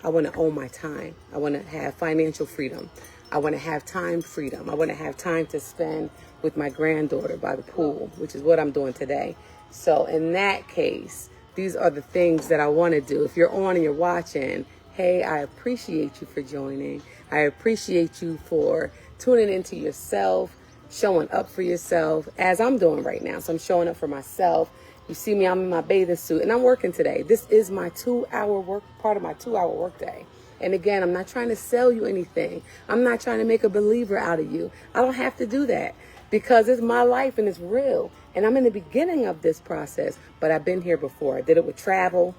I want to own my time. I want to have financial freedom. I want to have time freedom. I want to have time to spend with my granddaughter by the pool, which is what I'm doing today. So in that case, these are the things that I want to do. If you're on and you're watching, hey, I appreciate you for joining. I appreciate you for tuning into yourself, showing up for yourself, as I'm doing right now. So I'm showing up for myself. You see me, I'm in my bathing suit, and I'm working today. This is my 2-hour work, part of my 2-hour workday. And again, I'm not trying to sell you anything. I'm not trying to make a believer out of you. I don't have to do that because it's my life and it's real. And I'm in the beginning of this process, but I've been here before. I did it with travel.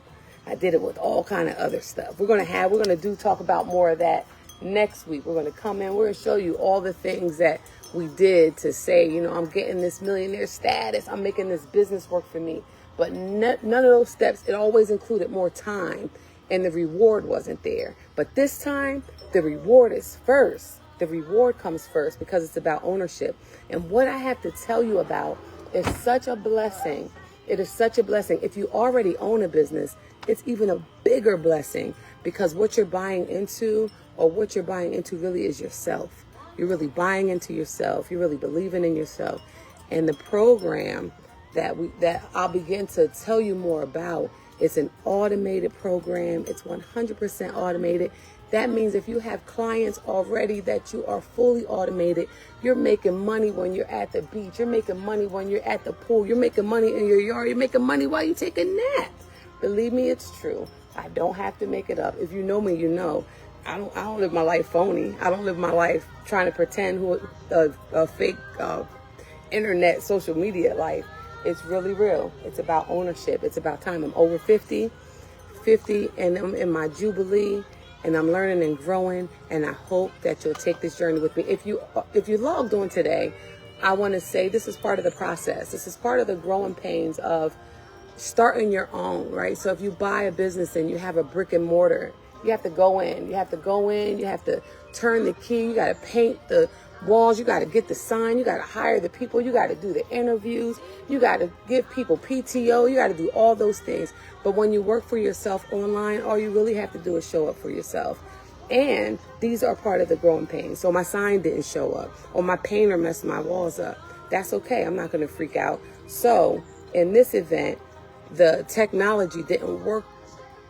I did it with all kind of other stuff. We're going to talk about more of that next week. We're going to come in. We're going to show you all the things that we did to say, you know, I'm getting this millionaire status. I'm making this business work for me. But none of those steps, it always included more time. And the reward wasn't there. But this time, the reward is first. The reward comes first because it's about ownership. And what I have to tell you about is such a blessing. It is such a blessing. If you already own a business, it's even a bigger blessing because what you're buying into really is yourself. You're really buying into yourself. You're really believing in yourself. And the program that I'll begin to tell you more about, it's an automated program. It's 100% automated. That means if you have clients already that you are fully automated, you're making money when you're at the beach. You're making money when you're at the pool. You're making money in your yard. You're making money while you take a nap. Believe me, it's true. I don't have to make it up. If you know me, you know. I don't live my life phony. I don't live my life trying to pretend a fake internet social media life. It's really real. It's about ownership. It's about time. I'm over 50, and I'm in my jubilee, and I'm learning and growing, and I hope that you'll take this journey with me. If you logged on today, I want to say this is part of the process. This is part of the growing pains of starting your own, right? So if you buy a business and you have a brick and mortar, you have to go in. You have to turn the key. You got to paint the walls. You got to get the sign. You got to hire the people. You got to do the interviews. You got to give people PTO. You got to do all those things. But when you work for yourself online, all you really have to do is show up for yourself. And these are part of the growing pains. So my sign didn't show up, or my painter messed my walls up. That's okay. I'm not going to freak out. So in this event, the technology didn't work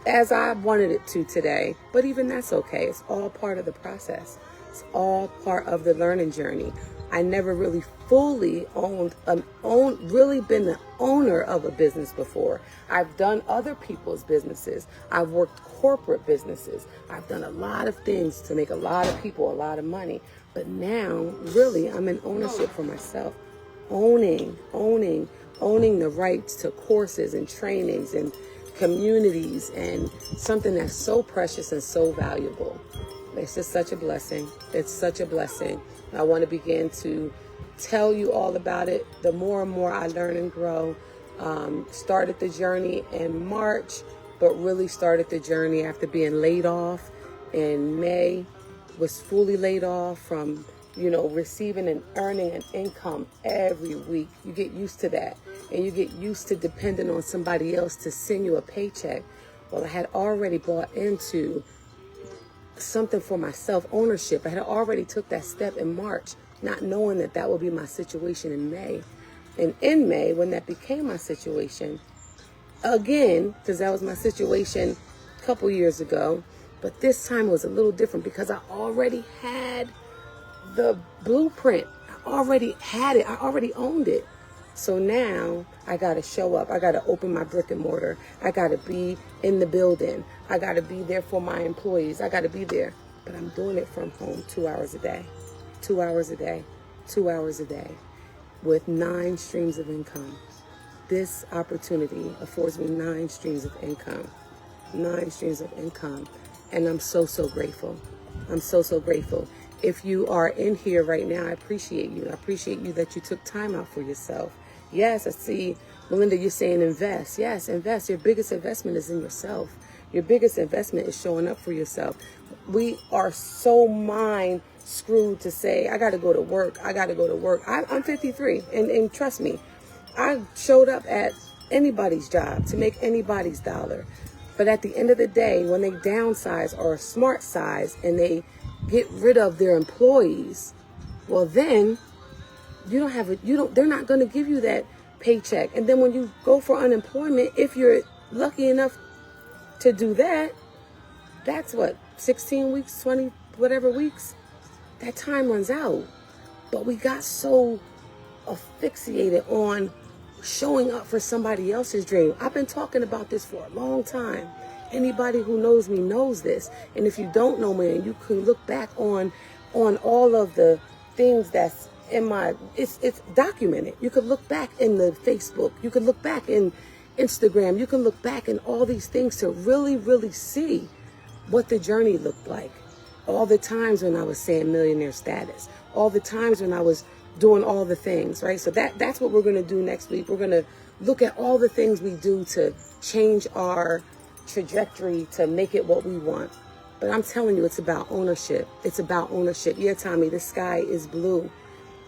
as I wanted it to today, but even that's okay. It's all part of the process. It's all part of the learning journey. I never really fully really been the owner of a business before. I've done other people's businesses. I've worked corporate businesses. I've done a lot of things to make a lot of people a lot of money. But now, really, I'm in ownership for myself. Owning the rights to courses and trainings and communities and something that's so precious and so valuable. It's just such a blessing. It's such a blessing. I want to begin to tell you all about it. The more and more I learn and grow. Started the journey in March, but really started the journey after being laid off in May. Was fully laid off from receiving and earning an income every week. You get used to that. And you get used to depending on somebody else to send you a paycheck. Well, I had already bought into something for myself, ownership. I had already took that step in March, not knowing that would be my situation in May. And in May, when that became my situation, again, because that was my situation a couple years ago, but this time it was a little different because I already had the blueprint. I already had it. I already owned it. So now I got to show up. I got to open my brick and mortar. I got to be in the building. I got to be there for my employees. I got to be there. But I'm doing it from home 2 hours a day, 2 hours a day, 2 hours a day with 9 streams of income. This opportunity affords me 9 streams of income, 9 streams of income. And I'm so, so grateful. I'm so, so grateful. If you are in here right now, I appreciate you. I appreciate you that you took time out for yourself. Yes, I see, Melinda, you're saying invest. Yes, invest. Your biggest investment is in yourself. Your biggest investment is showing up for yourself. We are so mind screwed to say, I got to go to work. I got to go to work. I'm 53, and trust me, I showed up at anybody's job to make anybody's dollar. But at the end of the day, when they downsize or smart size and they get rid of their employees, well then they're not going to give you that paycheck. And then when you go for unemployment, if you're lucky enough to do that, that's what, 16 weeks, 20, whatever weeks, that time runs out. But we got so asphyxiated on showing up for somebody else's dream. I've been talking about this for a long time. Anybody who knows me knows this. And if you don't know me, you can look back on all of the things that's in it's documented. You could look back in the Facebook. You could look back in Instagram. You can look back in all these things to really, really see what the journey looked like. All the times when I was saying millionaire status. All the times when I was doing all the things, right? So that's what we're going to do next week. We're going to look at all the things we do to change our trajectory to make it what we want. But I'm telling you, it's about ownership. It's about ownership. Yeah, Tommy, the sky is blue.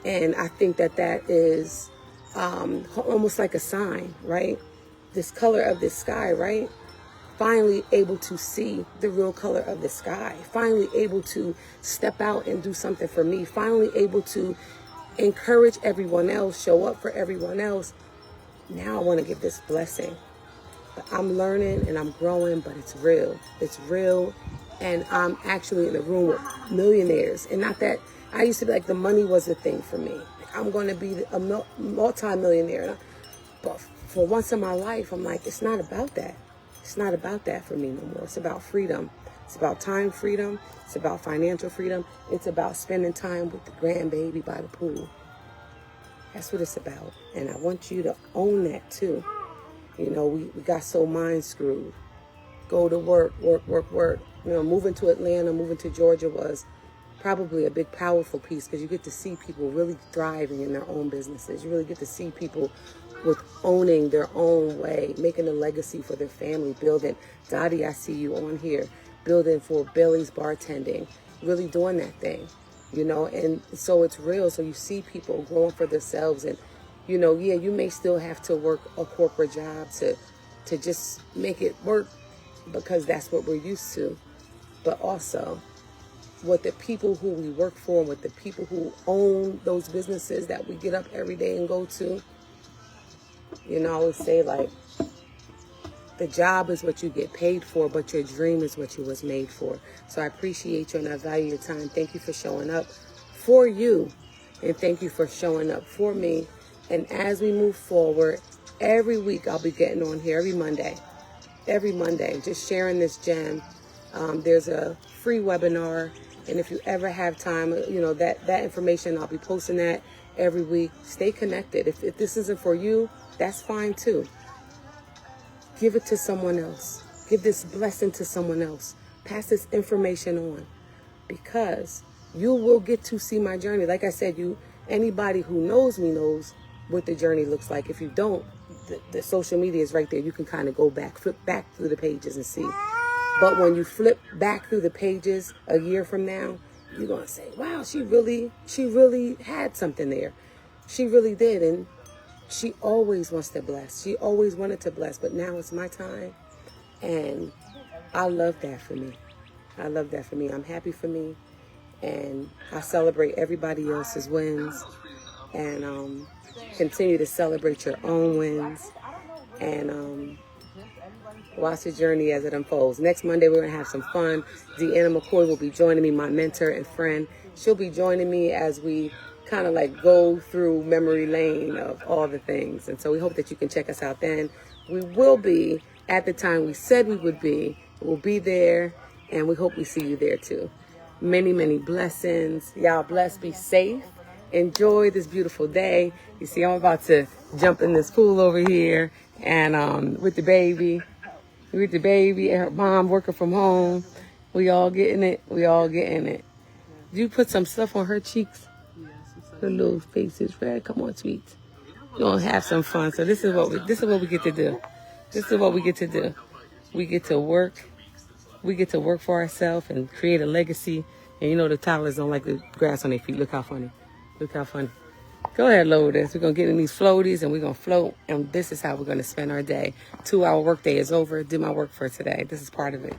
And I think that is almost like a sign, right? This color of the sky, right? Finally able to see the real color of the sky. Finally able to step out and do something for me. Finally able to encourage everyone else, show up for everyone else. Now I want to give this blessing. But I'm learning and I'm growing, but it's real. It's real. And I'm actually in a room with millionaires. And not that I used to be like the money was the thing for me. Like, I'm going to be a multi-millionaire. But for once in my life, I'm like, it's not about that. It's not about that for me no more. It's about freedom. It's about time freedom. It's about financial freedom. It's about spending time with the grandbaby by the pool. That's what it's about. And I want you to own that too. You know, we got so mind screwed. Go to work. You know, moving to Atlanta, moving to Georgia was probably a big, powerful piece because you get to see people really thriving in their own businesses. You really get to see people with owning their own way, making a legacy for their family, building. Dottie, I see you on here, building for Billy's Bartending, really doing that thing, you know, and so it's real. So you see people growing for themselves and, you know, yeah, you may still have to work a corporate job to just make it work because that's what we're used to. But also with the people who we work for and with the people who own those businesses that we get up every day and go to, you know, I always say, like, the job is what you get paid for, but your dream is what you was made for. So I appreciate you and I value your time. Thank you for showing up for you. And thank you for showing up for me. And as we move forward, every week I'll be getting on here every Monday, just sharing this gem. There's a free webinar. And if you ever have time, you know, that information, I'll be posting that every week. Stay connected. If this isn't for you, that's fine too. Give it to someone else. Give this blessing to someone else. Pass this information on because you will get to see my journey. Like I said, anybody who knows me knows what the journey looks like. If you don't, the social media is right there. You can kind of go back, flip back through the pages and see. But when you flip back through the pages a year from now, you're going to say, wow, she really had something there. She really did. And she always wants to bless. She always wanted to bless, but now it's my time. And I love that for me. I love that for me. I'm happy for me. And I celebrate everybody else's wins. And continue to celebrate your own wins. And watch the journey as it unfolds. Next Monday, we're going to have some fun. Deanna McCoy will be joining me, my mentor and friend. She'll be joining me as we kind of like go through memory lane of all the things. And so we hope that you can check us out then. We will be at the time we said we would be. We'll be there, and we hope we see you there too. Many, many blessings. Y'all bless, be safe. Enjoy this beautiful day. You see, I'm about to jump in this pool over here and with the baby and her mom working from home. We all getting it. Did you put some stuff on her cheeks? Her little face is red. Come on, sweet. We're gonna have some fun. So this is what we get to do. We get to work. We get to work for ourselves and create a legacy. And you know the toddlers don't like the grass on their feet. Look how funny. Go ahead, Lotus. We're going to get in these floaties and we're going to float. And this is how we're going to spend our day. 2-hour workday is over. Did my work for today. This is part of it.